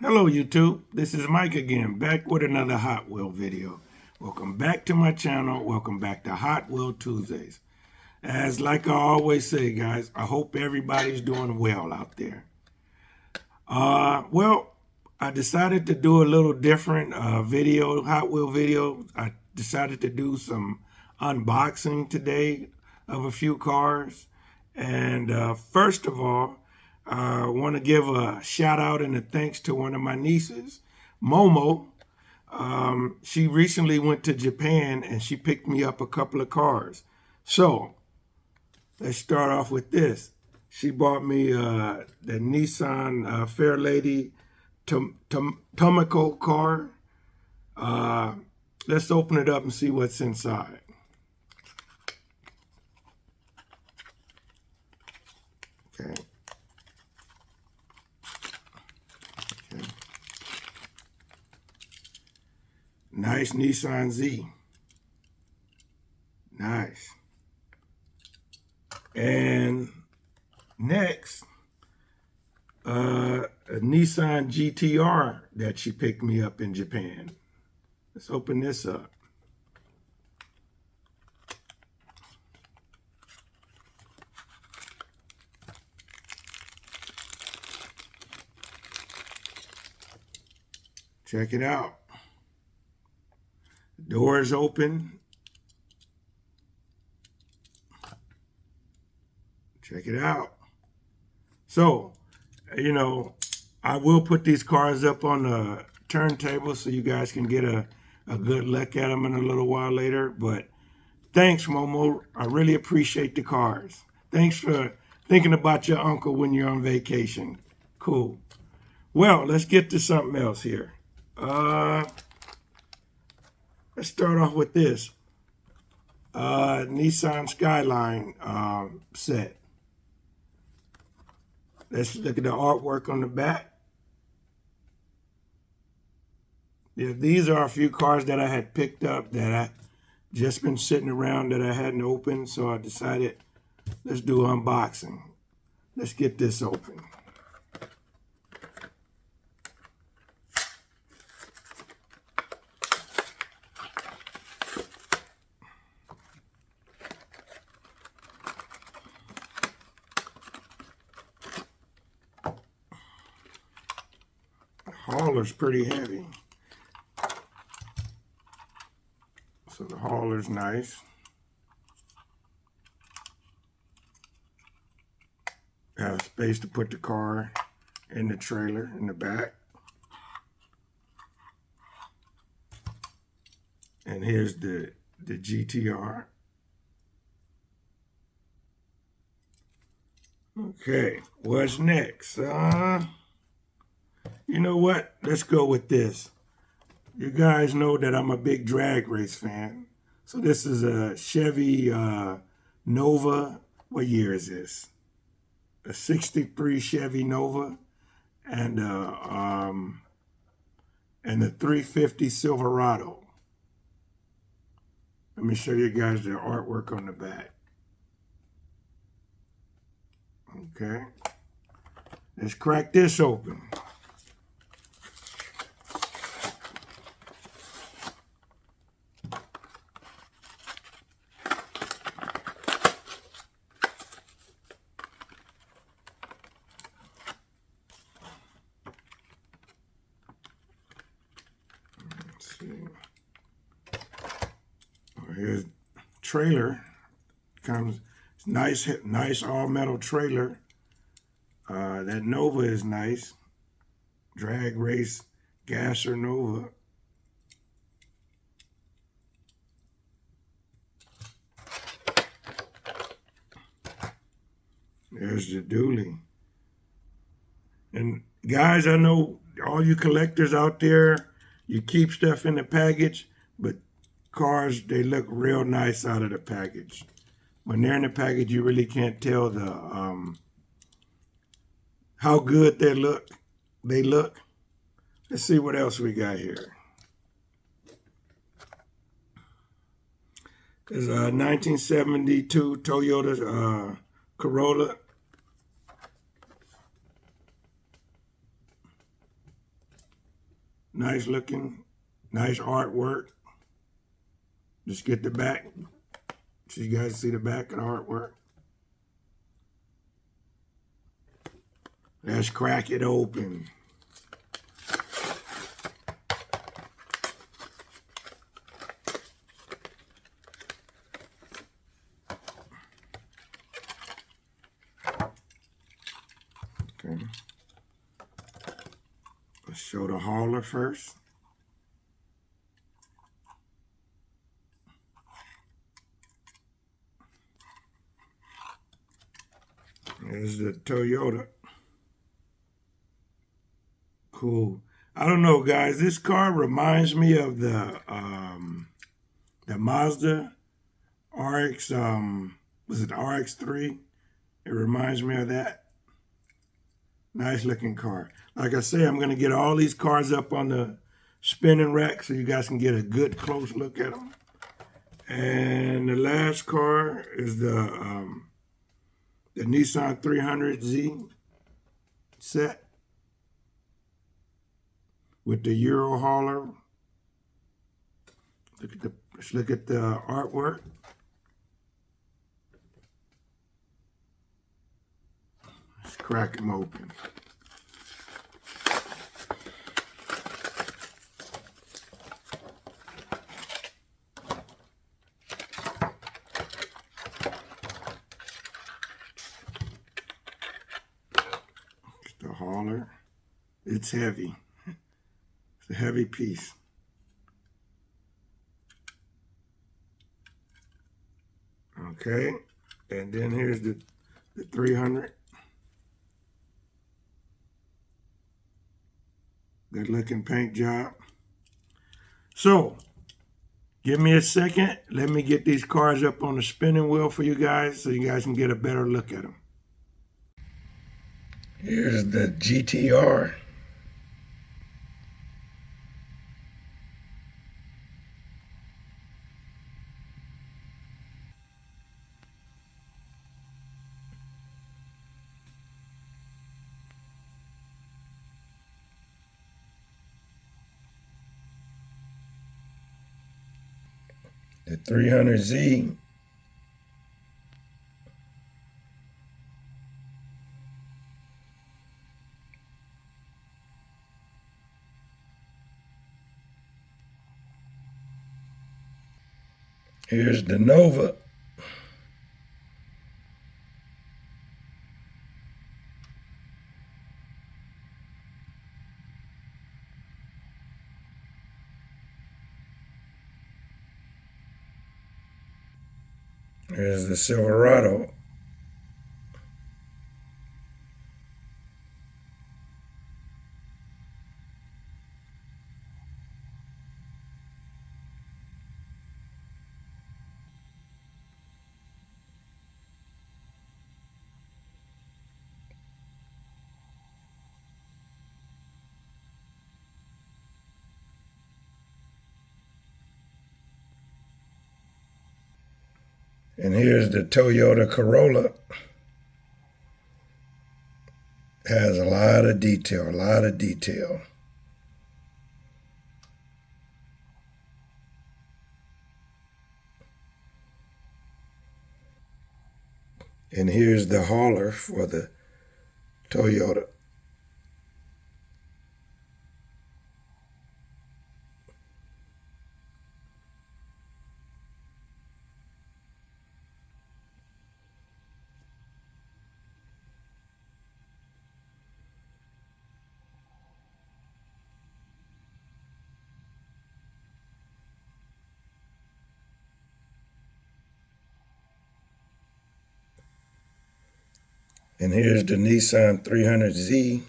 Hello YouTube, this is Mike again, back with another Hot Wheel video. Welcome back to my channel, welcome back to Hot Wheel Tuesdays. As like I always say guys, I hope everybody's doing well out there. Well, I decided to do a little different video, Hot Wheel video. I decided to do some unboxing today of a few cars. And first of all, I want to give a shout out and a thanks to one of my nieces, Momo. She recently went to Japan and she picked me up a couple of cars. So let's start off with this. She bought me the Nissan Fairlady Tomoko car. Let's open it up and see what's inside. Okay. Nice Nissan Z. Nice. And next, a Nissan GTR that she picked me up in Japan. Let's open this up. Check it out. Doors open. Check it out. So, you know, I will put these cars up on the turntable so you guys can get a good look at them in a little while later. But thanks, Momo. I really appreciate the cars. Thanks for thinking about your uncle when you're on vacation. Cool. Well, let's get to something else here. Let's start off with this. Nissan Skyline set. Let's look at the artwork on the back. Yeah, these are a few cars that I had picked up that I just been sitting around that I hadn't opened, so I decided let's do unboxing. Let's get this open. The hauler's pretty heavy. So the hauler's nice. Have space to put the car in the trailer in the back. And here's the GTR. Okay, what's next? You know what? Let's go with this. You guys know that I'm a big drag race fan. So this is a Chevy Nova. What year is this? A 63 Chevy Nova and a 350 Silverado. Let me show you guys the artwork on the back. Okay. Let's crack this open. Here's trailer. Comes nice all metal trailer. That Nova is nice. Drag race gasser Nova. There's the dually. And guys, I know all you collectors out there, you keep stuff in the package, but cars, they look real nice out of the package. When they're in the package, you really can't tell the how good they look. Let's see what else we got here. There's a 1972 Toyota Corolla. Nice looking, nice artwork. Just get the back so you guys see the back of the artwork. Let's crack it open. Okay. Let's show the hauler first. There's the Toyota. Cool. I don't know, guys. This car reminds me of the Mazda RX. Was it RX-3? It reminds me of that. Nice looking car. Like I say, I'm going to get all these cars up on the spinning rack so you guys can get a good close look at them. And the last car is the Nissan 300Z set with the Euro hauler. Let's look at the artwork. Let's crack them open. It's the hauler. It's heavy. It's a heavy piece. Okay, and then here's the 300. Good looking paint job. So, give me a second. Let me get these cars up on the spinning wheel for you guys so you guys can get a better look at them. Here's the GTR. The 300Z. Here's the Nova. Here's the Silverado. And here's the Toyota Corolla. Has a lot of detail, a lot of detail. And here's the hauler for the Toyota. And here's the Nissan 300Z.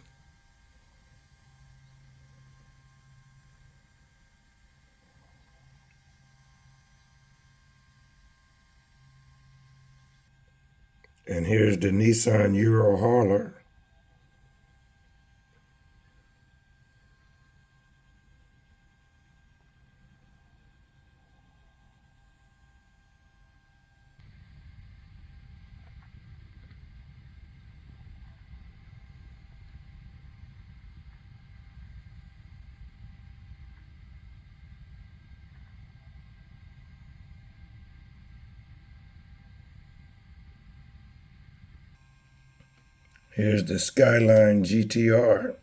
And here's the Nissan Euro hauler. Here's the Skyline GTR.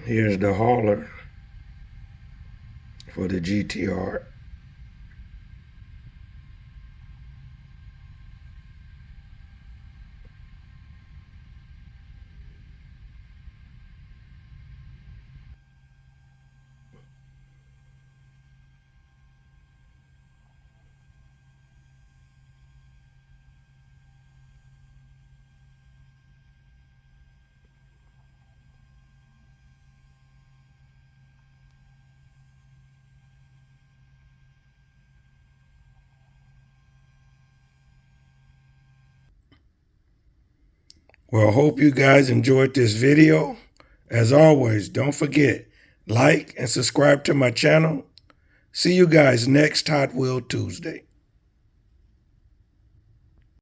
Here's the hauler for the GTR. Well, hope you guys enjoyed this video. As always, don't forget, like and subscribe to my channel. See you guys next Hot Wheel Tuesday.